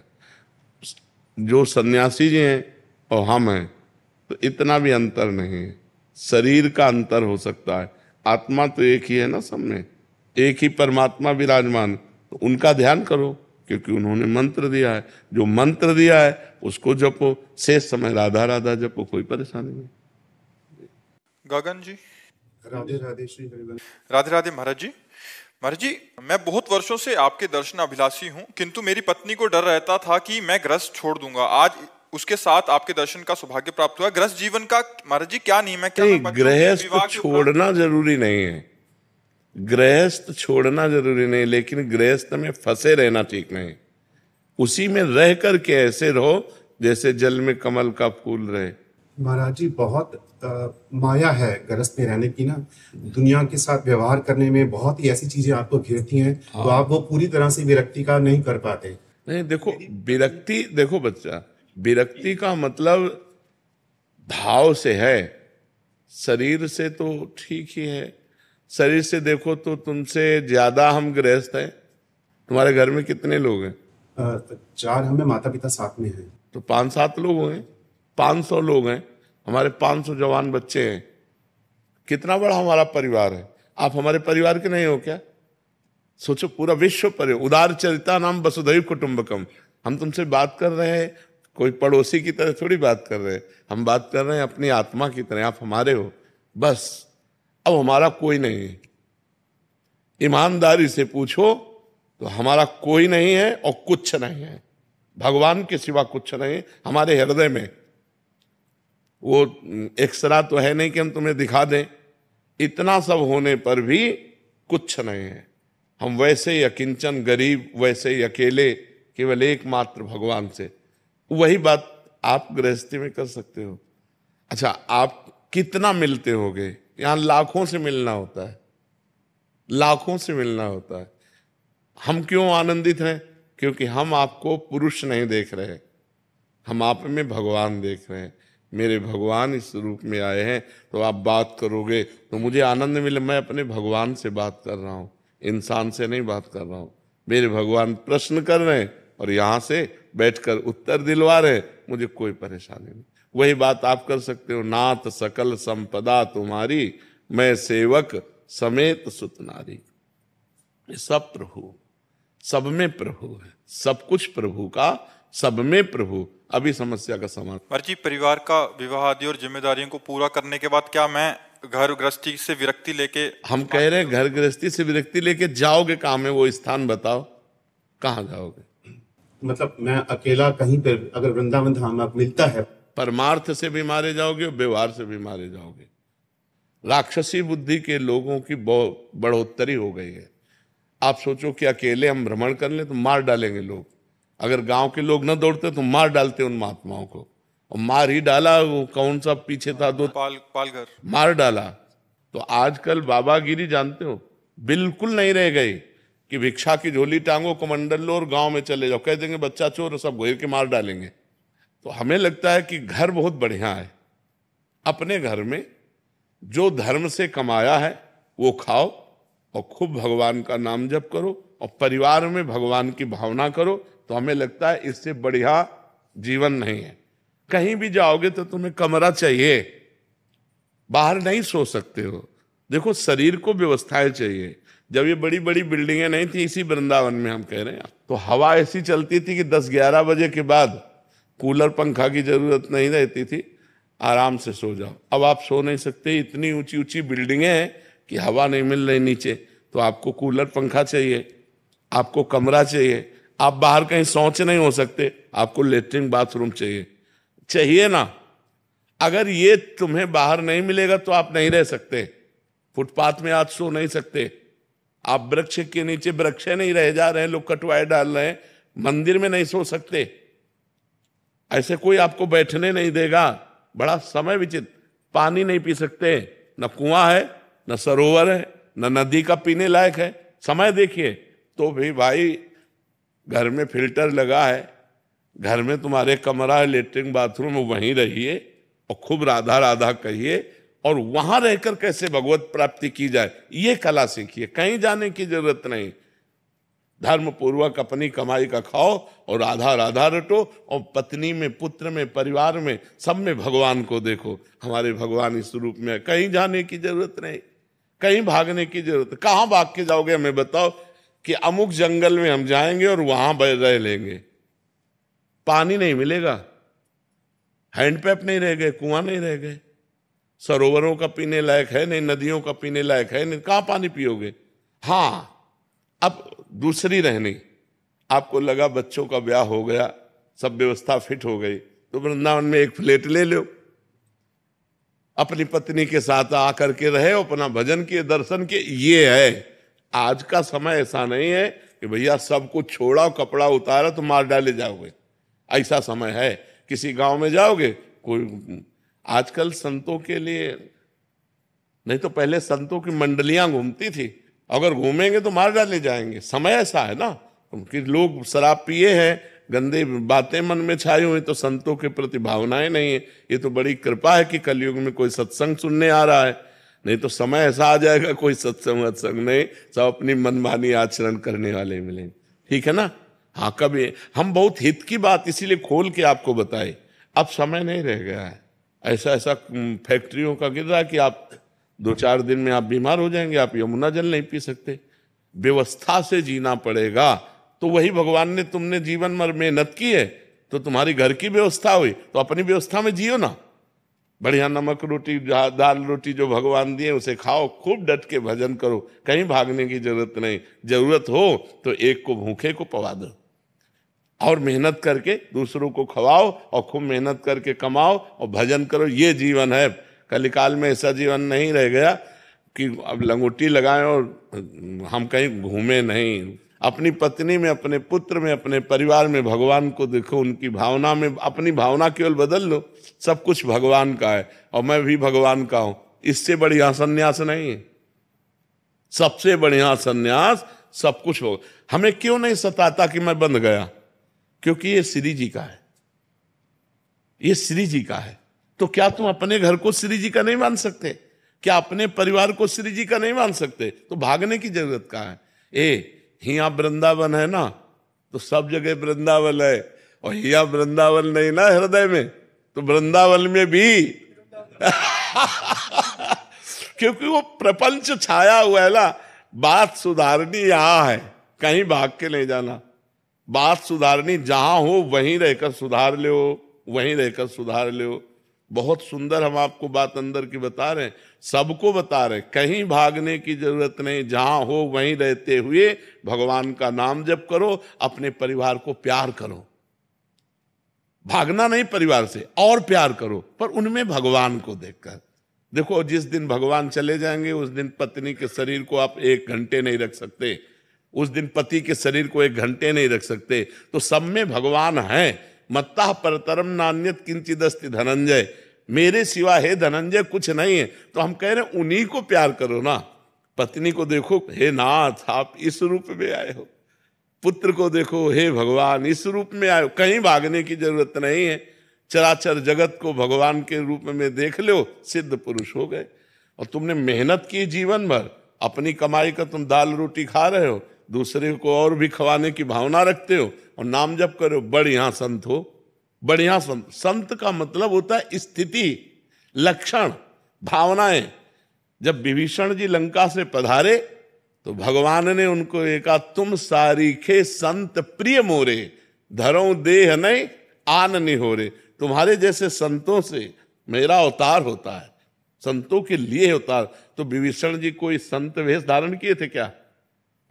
C: जो सन्यासी जी हैं और हम हैं तो इतना भी अंतर नहीं है, शरीर का अंतर हो सकता है, आत्मा तो एक ही है ना, सब में एक ही परमात्मा विराजमान। तो उनका ध्यान करो क्योंकि उन्होंने मंत्र दिया है। जो मंत्र दिया है उसको जपो, शेष समय राधा राधा जपो, कोई परेशानी नहीं।
A: गगन जी।
E: राधे राधे श्री हरिवंश।
A: राधे राधे महाराज जी। महाराज जी मैं बहुत वर्षों से आपके दर्शन अभिलाषी हूँ, किंतु मेरी पत्नी को डर रहता था कि मैं गृहस्थ छोड़ दूंगा। आज उसके साथ आपके दर्शन का सौभाग्य प्राप्त हुआ। गृहस्थ जीवन का महाराज जी क्या नियम है? क्या
C: गृहस्थ छोड़ना जरूरी नहीं है, गृहस्थ छोड़ना जरूरी नहीं, लेकिन गृहस्थ में फंसे रहना ठीक नहीं। उसी में रह करके ऐसे रहो जैसे जल में कमल का फूल रहे।
E: महाराज जी बहुत माया है गृहस्थ में रहने की ना, दुनिया के साथ व्यवहार करने में बहुत ही ऐसी चीजें आपको घेरती हैं। तो आप वो पूरी तरह से विरक्ति का नहीं कर पाते।
C: नहीं, देखो विरक्ति, देखो बच्चा, विरक्ति का मतलब भाव से है, शरीर से तो ठीक ही है। शरीर से देखो तो तुमसे ज्यादा हम गृहस्थ हैं। तुम्हारे घर में कितने लोग हैं?
E: 4 हमें माता पिता साथ में हैं।
C: तो 5-7 लोग हैं, 500 लोग हैं। हमारे 500 जवान बच्चे हैं। कितना बड़ा हमारा परिवार है। आप हमारे परिवार के नहीं हो क्या? सोचो, पूरा विश्व परिवार। उदार चरिता नाम वसुधैव कुटुंबकम। हम तुमसे बात कर रहे हैं, कोई पड़ोसी की तरह थोड़ी बात कर रहे हैं, हम बात कर रहे हैं अपनी आत्मा की तरह। आप हमारे हो बस। अब हमारा कोई नहीं है। ईमानदारी से पूछो तो हमारा कोई नहीं है और कुछ नहीं है। भगवान के सिवा कुछ नहीं हमारे हृदय में। वो एक्सरा तो है नहीं कि हम तुम्हें दिखा दें। इतना सब होने पर भी कुछ नहीं है। हम वैसे ही अकिंचन, गरीब, वैसे ही अकेले, केवल एकमात्र भगवान से। वही बात आप गृहस्थी में कर सकते हो। अच्छा, आप कितना मिलते होगे? यहां लाखों से मिलना होता है, लाखों से मिलना होता है। हम क्यों आनंदित हैं? क्योंकि हम आपको पुरुष नहीं देख रहे, हम आप में भगवान देख रहे हैं। मेरे भगवान इस रूप में आए हैं, तो आप बात करोगे तो मुझे आनंद मिले। मैं अपने भगवान से बात कर रहा हूँ, इंसान से नहीं बात कर रहा हूँ। मेरे भगवान प्रश्न कर रहे हैं और यहाँ से बैठकर उत्तर दिलवा रहे हैं, मुझे कोई परेशानी नहीं। वही बात आप कर सकते हो, नाथ सकल संपदा तुम्हारी, मैं सेवक समेत सुत नारी। ये सब प्रभु, सब में प्रभु है, सब कुछ प्रभु का, सब में प्रभु। अभी समस्या का समाधान।
A: महाराज जी, परिवार का विवाह आदि और जिम्मेदारियों को पूरा करने के बाद क्या मैं घर गृहस्थी से विरक्ति लेके,
C: हम कह रहे हैं घर गृहस्थी से विरक्ति लेके जाओगे कहाँ में? वो स्थान बताओ, कहाँ जाओगे?
E: मतलब मैं अकेला कहीं पर अगर वृंदावन धाम में मिलता है,
C: परमार्थ से भी मारे जाओगे और व्यवहार से भी मारे जाओगे। राक्षसी बुद्धि के लोगों की बढ़ोतरी हो गई है। आप सोचो कि अकेले हम भ्रमण कर ले तो मार डालेंगे लोग। अगर गांव के लोग न दौड़ते तो मार डालते उन महात्माओं को, और मार ही डाला। वो कौन सा पीछे था, दो
A: पालघर
C: मार डाला। तो आजकल बाबागिरी जानते हो बिल्कुल नहीं रह गई कि भिक्षा की झोली टांगो, कमंडल लो और गांव में चले जाओ, कह देंगे बच्चा चोर, सब घेर के मार डालेंगे। तो हमें लगता है कि घर बहुत बढ़िया है। अपने घर में जो धर्म से कमाया है वो खाओ और खूब भगवान का नाम जप करो और परिवार में भगवान की भावना करो। तो हमें लगता है इससे बढ़िया जीवन नहीं है। कहीं भी जाओगे तो तुम्हें कमरा चाहिए, बाहर नहीं सो सकते हो। देखो, शरीर को व्यवस्थाएं चाहिए। जब ये बड़ी बड़ी बिल्डिंगें नहीं थी, इसी वृंदावन में हम कह रहे हैं, तो हवा ऐसी चलती थी कि 10-11 बजे के बाद कूलर पंखा की जरूरत नहीं रहती थी, आराम से सो जाओ। अब आप सो नहीं सकते, इतनी ऊंची ऊंची बिल्डिंगें हैं कि हवा नहीं मिल रही नीचे। तो आपको कूलर पंखा चाहिए, आपको कमरा चाहिए। आप बाहर कहीं शौच नहीं हो सकते, आपको लेटरिन बाथरूम चाहिए ना। अगर ये तुम्हें बाहर नहीं मिलेगा तो आप नहीं रह सकते। फुटपाथ में आज सो नहीं सकते, आप वृक्ष के नीचे, वृक्ष नहीं रह जा रहे हैं, लोग कटवाए डाल रहे हैं, मंदिर में नहीं सो सकते। ऐसे कोई आपको बैठने नहीं देगा। बड़ा समय विचित्र। पानी नहीं पी सकते, न कुआं है, न सरोवर है, न नदी का पीने लायक है। समय देखिए। तो भी भाई घर में फिल्टर लगा है, घर में तुम्हारे कमरा है, लेटरिन बाथरूम, वहीं रहिए और खूब राधा राधा कहिए, और वहां रहकर कैसे भगवत प्राप्ति की जाए ये कला सीखिए। कहीं जाने की जरूरत नहीं। धर्म पूर्वक अपनी कमाई का खाओ और राधा राधा रटो, और पत्नी में, पुत्र में, परिवार में, सब में भगवान को देखो। हमारे भगवान इस रूप में। कहीं जाने की जरूरत नहीं, कहीं भागने की जरूरत। कहाँ भाग के जाओगे? हमें बताओ कि अमुक जंगल में हम जाएंगे और वहां रह लेंगे, पानी नहीं मिलेगा, हैंडपैप नहीं रह गए, कुआं नहीं रह गए, सरोवरों का पीने लायक है नहीं, नदियों का पीने लायक है नहीं, कहाँ पानी पियोगे? हाँ, अब दूसरी रहनी, आपको लगा बच्चों का ब्याह हो गया, सब व्यवस्था फिट हो गई, तो वृंदावन में एक फ्लैट ले लो, अपनी पत्नी के साथ आकर के रहे, अपना भजन किए, दर्शन किए। ये है आज का समय। ऐसा नहीं है कि भैया सब कुछ छोड़ा, कपड़ा उतारा तो मार डाले जाओगे, ऐसा समय है। किसी गांव में जाओगे, कोई आजकल संतों के लिए नहीं तो पहले संतों की मंडलियां घूमती थी, अगर घूमेंगे तो मार डाले जाएंगे। समय ऐसा है ना कि लोग शराब पिए हैं, गंदे बातें मन में छाई हुई, तो संतों के प्रति भावनाएं नहीं है। ये तो बड़ी कृपा है कि कलयुग में कोई सत्संग सुनने आ रहा है, नहीं तो समय ऐसा आ जाएगा कोई सत्संग वत्संग नहीं, सब अपनी मनमानी आचरण करने वाले मिलेंगे। ठीक है ना? हाँ, कभी हम बहुत हित की बात इसीलिए खोल के आपको बताए। अब समय नहीं रह गया है। ऐसा ऐसा फैक्ट्रियों का गिर रहा है कि आप 2-4 दिन में आप बीमार हो जाएंगे, आप यमुना जल नहीं पी सकते। व्यवस्था से जीना पड़ेगा। तो वही भगवान ने, तुमने जीवन भर मेहनत की है तो तुम्हारी घर की व्यवस्था हुई, तो अपनी व्यवस्था में जियो ना। बढ़िया नमक रोटी, दाल रोटी जो भगवान दिए उसे खाओ, खूब डट के भजन करो, कहीं भागने की जरूरत नहीं। जरूरत हो तो एक को भूखे को पवा दो, और मेहनत करके दूसरों को खवाओ, और खूब मेहनत करके कमाओ और भजन करो। ये जीवन है। कलिकाल में ऐसा जीवन नहीं रह गया कि अब लंगोटी लगाएं और हम कहीं घूमे नहीं। अपनी पत्नी में, अपने पुत्र में, अपने परिवार में भगवान को देखो, उनकी भावना में अपनी भावना केवल बदल लो, सब कुछ भगवान का है और मैं भी भगवान का हूं। इससे बढ़िया संन्यास नहीं है। सबसे बढ़िया संन्यास सब कुछ हो। हमें क्यों नहीं सताता कि मैं बंध गया? क्योंकि ये श्री जी का है, ये श्री जी का है। तो क्या तुम अपने घर को श्री जी का नहीं मान सकते? क्या अपने परिवार को श्री जी का नहीं मान सकते? तो भागने की जरूरत कहाँ है? हिया वृंदावन है ना, तो सब जगह वृंदावन है, और हिया वृंदावन नहीं ना हृदय में, तो वृंदावन में भी क्योंकि वो प्रपंच छाया हुआ है ना। बात सुधारनी यहां है, कहीं भाग के नहीं जाना। बात सुधारनी जहां हो वहीं रहकर सुधार लो, वहीं रहकर सुधार लो। बहुत सुंदर हम आपको बात अंदर की बता रहे हैं, सबको बता रहे हैं, कहीं भागने की जरूरत नहीं। जहां हो वहीं रहते हुए भगवान का नाम जप करो, अपने परिवार को प्यार करो। भागना नहीं परिवार से, और प्यार करो, पर उनमें भगवान को देखकर। देखो, जिस दिन भगवान चले जाएंगे उस दिन पत्नी के शरीर को आप 1 घंटे नहीं रख सकते, उस दिन पति के शरीर को 1 घंटे नहीं रख सकते। तो सब में भगवान है। मत्ता परतरम नान्यत किंचिदस्ति धनंजय, मेरे सिवा है धनंजय कुछ नहीं है। तो हम कह रहे हैं उन्हीं को प्यार करो ना। पत्नी को देखो, हे नाथ आप इस रूप में आए हो। पुत्र को देखो, हे भगवान इस रूप में आए हो। कहीं भागने की जरूरत नहीं है। चराचर जगत को भगवान के रूप में देख लो, सिद्ध पुरुष हो गए। और तुमने मेहनत की जीवन भर, अपनी कमाई का तुम दाल रोटी खा रहे हो, दूसरे को और भी खवाने की भावना रखते हो, और नाम जप करो, बढ़िया संत हो। बढ़िया संत, संत का मतलब होता है स्थिति, लक्षण, भावनाएं। जब विभीषण जी लंका से पधारे तो भगवान ने उनको कहा, तुम सारीखे संत प्रिय मोरे, धरो देह नहीं आन निहोरे। तुम्हारे जैसे संतों से मेरा अवतार होता है, संतों के लिए अवतार। तो विभीषण जी कोई संत वेश धारण किए थे क्या?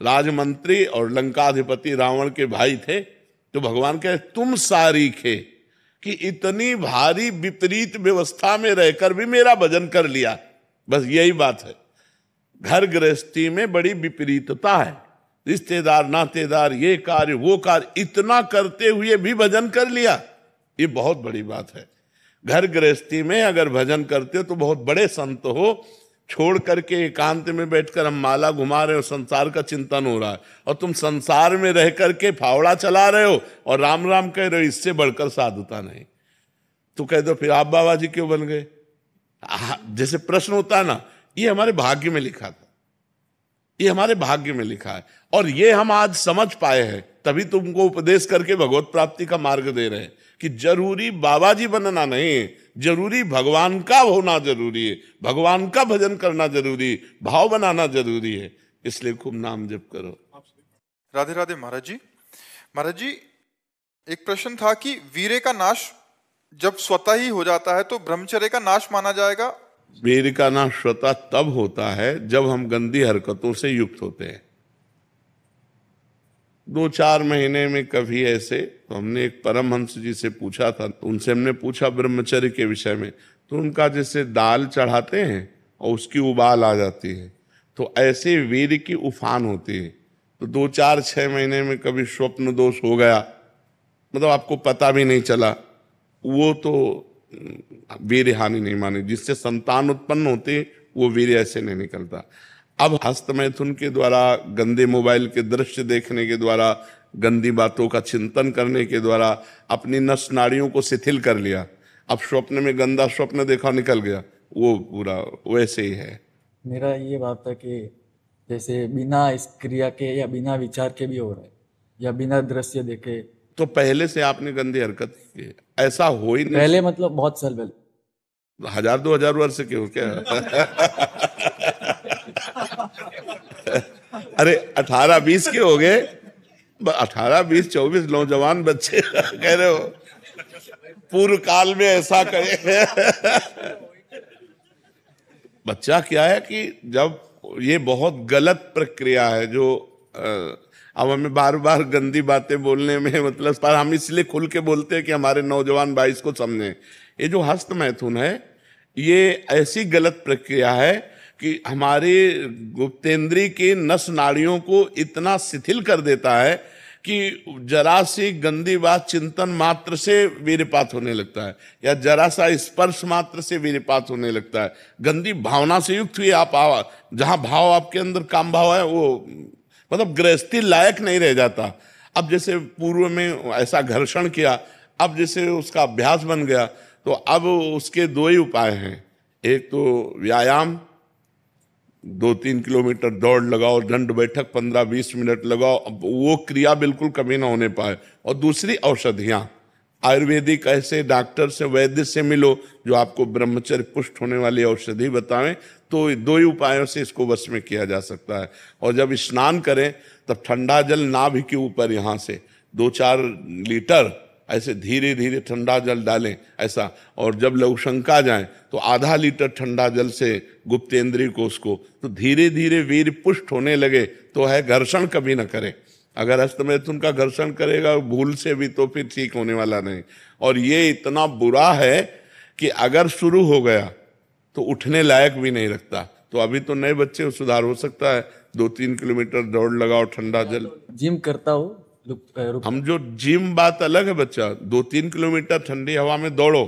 C: राजमंत्री और लंकाधिपति रावण के भाई थे। तो भगवान कहे, तुम सारीखे, कि इतनी भारी विपरीत व्यवस्था में रहकर भी मेरा भजन कर लिया। बस यही बात है। घर गृहस्थी में बड़ी विपरीतता है, रिश्तेदार नातेदार, ये कार्य वो कार्य, इतना करते हुए भी भजन कर लिया, ये बहुत बड़ी बात है। घर गृहस्थी में अगर भजन करते हो तो बहुत बड़े संत हो। छोड़ करके एकांत में बैठकर हम माला घुमा रहे हो, संसार का चिंतन हो रहा है, और तुम संसार में रह करके फावड़ा चला रहे हो और राम राम कह रहे हो, इससे बढ़कर साधुता नहीं। तो कह दो फिर आप बाबा जी क्यों बन गए? जैसे प्रश्न होता है ना, ये हमारे भाग्य में लिखा था, ये हमारे भाग्य में लिखा है, और ये हम आज समझ पाए हैं, तभी तुमको उपदेश करके भगवत प्राप्ति का मार्ग दे रहे हैं कि जरूरी बाबा जी बनना नहीं, जरूरी भगवान का होना जरूरी है, भगवान का भजन करना जरूरी है, भाव बनाना जरूरी है। इसलिए खूब नाम जप करो।
A: राधे राधे महाराज जी। महाराज जी, एक प्रश्न था कि वीर्य का नाश जब स्वतः ही हो जाता है तो ब्रह्मचर्य का नाश माना जाएगा?
C: वीर्य का नाश स्वतः तब होता है जब हम गंदी हरकतों से युक्त होते हैं। 2-4 महीने में कभी ऐसे, तो हमने एक परमहंस जी से पूछा था, तो उनसे हमने पूछा ब्रह्मचर्य के विषय में, तो उनका जैसे दाल चढ़ाते हैं और उसकी उबाल आ जाती है, तो ऐसे वीर्य की उफान होती है। तो 2-4-6 महीने में कभी स्वप्न दोष हो गया, मतलब आपको पता भी नहीं चला, वो तो वीर्य हानि नहीं मानी। जिससे संतान उत्पन्न होती वो वीर्य ऐसे नहीं निकलता। अब हस्त मैथुन के द्वारा, गंदे मोबाइल के दृश्य देखने के द्वारा, गंदी बातों का चिंतन करने के द्वारा अपनी नस नाड़ियों को शिथिल कर लिया। अब स्वप्न में गंदा स्वप्न देखा, निकल गया, वो पूरा वैसे ही है।
F: मेरा ये बात था कि जैसे बिना इस क्रिया के या बिना विचार के भी हो रहा है, या बिना दृश्य देखे।
C: तो पहले से आपने गंदी हरकत की है, ऐसा हो ही नहीं।
F: पहले मतलब बहुत साल पहले,
C: 1000-2000 वर्ष के हो क्या? अरे 18-20 के हो गए, 18-20-24 नौजवान बच्चे कह रहे हो पूर्व काल में ऐसा करे। बच्चा क्या है कि जब ये बहुत गलत प्रक्रिया है जो अब हमें बार बार गंदी बातें बोलने में मतलब, पर हम इसलिए खुल के बोलते हैं कि हमारे नौजवान भाई इसको समझें। ये जो हस्त मैथुन है, ये ऐसी गलत प्रक्रिया है कि हमारे गुप्तेंद्री के नस नाड़ियों को इतना शिथिल कर देता है कि जरा सी गंदी बात चिंतन मात्र से वीर्यपात होने लगता है, या जरा सा स्पर्श मात्र से वीर्यपात होने लगता है। गंदी भावना से युक्त हुई आप जहां भाव आपके अंदर काम भाव है, वो मतलब गृहस्थी लायक नहीं रह जाता। अब जैसे पूर्व में ऐसा घर्षण किया, अब जैसे उसका अभ्यास बन गया, तो अब उसके दो ही उपाय हैं, एक तो व्यायाम, 2-3 किलोमीटर दौड़ लगाओ, दंड बैठक 15-20 मिनट लगाओ, अब वो क्रिया बिल्कुल कभी ना होने पाए। और दूसरी औषधियाँ, आयुर्वेदिक ऐसे डॉक्टर से, वैद्य से मिलो जो आपको ब्रह्मचर्य पुष्ट होने वाली औषधि बतावें, तो दो ही उपायों से इसको वश में किया जा सकता है। और जब स्नान करें तब ठंडा जल नाभि के ऊपर यहाँ से 2-4 लीटर ऐसे धीरे धीरे ठंडा जल डालें ऐसा, और जब लघुशंका जाए तो आधा लीटर ठंडा जल से गुप्तेंद्रिय कोष को, तो धीरे धीरे वीर पुष्ट होने लगे तो है घर्षण कभी न करें। अगर हस्तमैथुन का घर्षण करेगा भूल से भी तो फिर ठीक होने वाला नहीं। और ये इतना बुरा है कि अगर शुरू हो गया तो उठने लायक भी नहीं रखता। तो अभी तो नए बच्चे सुधार हो सकता है, 2-3 किलोमीटर दौड़ लगाओ, ठंडा जल।
F: जिम करता हूँ,
C: हम जो जिम बात अलग है बच्चा, 2-3 किलोमीटर ठंडी हवा में दौड़ो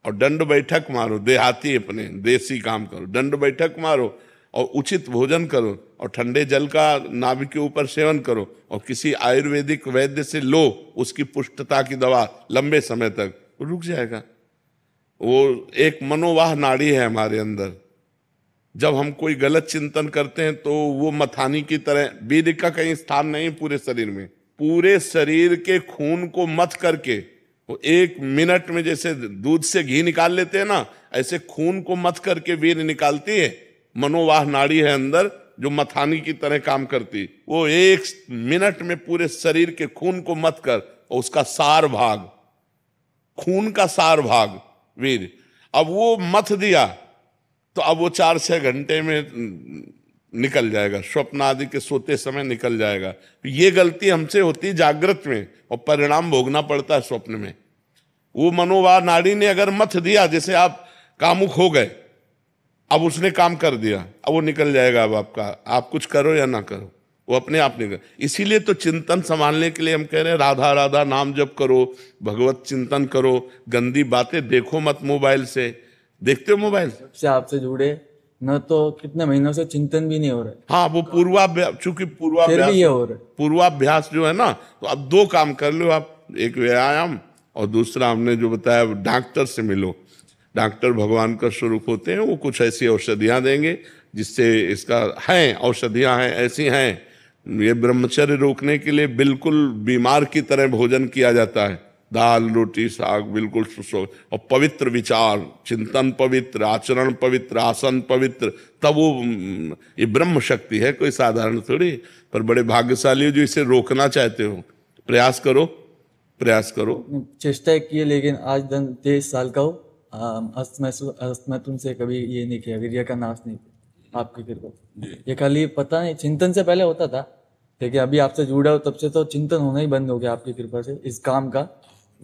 C: और दंड बैठक मारो, देहाती अपने देसी काम करो, दंड बैठक मारो और उचित भोजन करो और ठंडे जल का नाभि के ऊपर सेवन करो और किसी आयुर्वेदिक वैद्य से लो उसकी पुष्टता की दवा लंबे समय तक, वो रुक जाएगा। वो एक मनोवाह नाड़ी है हमारे अंदर, जब हम कोई गलत चिंतन करते हैं तो वो मथानी की तरह, वीर्य का कहीं स्थान नहीं पूरे शरीर में, पूरे शरीर के खून को मथ करके वो 1 मिनट में जैसे दूध से घी निकाल लेते हैं ना, ऐसे खून को मथ करके वीर्य निकालती है। मनोवाह नाड़ी है अंदर जो मथानी की तरह काम करती, वो 1 मिनट में पूरे शरीर के खून को मथ कर, और उसका सार भाग, खून का सार भाग वीर्य, अब वो मथ दिया तो अब वो 4-6 घंटे में निकल जाएगा, स्वप्न आदि के सोते समय निकल जाएगा। ये गलती हमसे होती है जागृत में और परिणाम भोगना पड़ता है स्वप्न में। वो मनोवाह नाड़ी ने अगर मथ दिया, जैसे आप कामुक हो गए, अब उसने काम कर दिया, अब वो निकल जाएगा। अब आपका, आप कुछ करो या ना करो, वो अपने आप निकल। इसीलिए तो चिंतन संभालने के लिए हम कह रहे हैं राधा राधा नाम जप करो, भगवत चिंतन करो, गंदी बातें देखो मत मोबाइल से। देखते हो मोबाइल
F: से आपसे जुड़े न तो कितने महीनों से चिंतन भी नहीं हो रहा है।
C: हाँ, वो पूर्वाभ्यास, चूंकि
F: फिर भी ये हो रहा है।
C: पूर्वाभ्यास जो है ना, तो अब 2 काम कर लो आप, एक व्यायाम और दूसरा हमने जो बताया डॉक्टर से मिलो। डॉक्टर भगवान का स्वरूप होते हैं, वो कुछ ऐसी औषधियाँ देंगे जिससे इसका है, औषधियाँ हैं ऐसी हैं। ये ब्रह्मचर्य रोकने के लिए बिल्कुल बीमार की तरह भोजन किया जाता है, दाल रोटी साग बिल्कुल और पवित्र विचार, चिंतन पवित्र, आचरण पवित्र, आसन पवित्र, तब वो ये ब्रह्म शक्ति है, कोई साधारण थोड़ी। पर बड़े भाग्यशाली हो जो इसे रोकना चाहते हो, प्रयास करो, प्रयास करो।
F: चेष्टा की है, लेकिन आज 23 साल का हो, अस्तमैथुन से कभी ये नहीं किया, वीर्य का नाश नहीं किया आपकी कृपा। ये खाली पता नहीं, चिंतन से पहले होता था, लेकिन अभी आपसे जुड़ा हो तब से तो चिंतन होना ही बंद हो गया आपकी कृपा से इस काम का,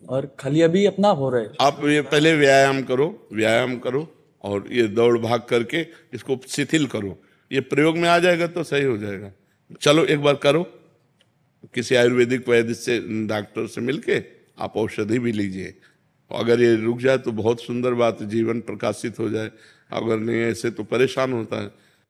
F: और खाली अभी अपना हो रहा है।
C: आप ये पहले व्यायाम करो और ये दौड़ भाग करके इसको शिथिल करो, ये प्रयोग में आ जाएगा तो सही हो जाएगा। चलो एक बार करो, किसी आयुर्वेदिक वैद्य से, डॉक्टर से मिलके आप औषधि भी लीजिए। अगर ये रुक जाए तो बहुत सुंदर बात, जीवन प्रकाशित हो जाए। अगर नहीं ऐसे तो परेशान होता है।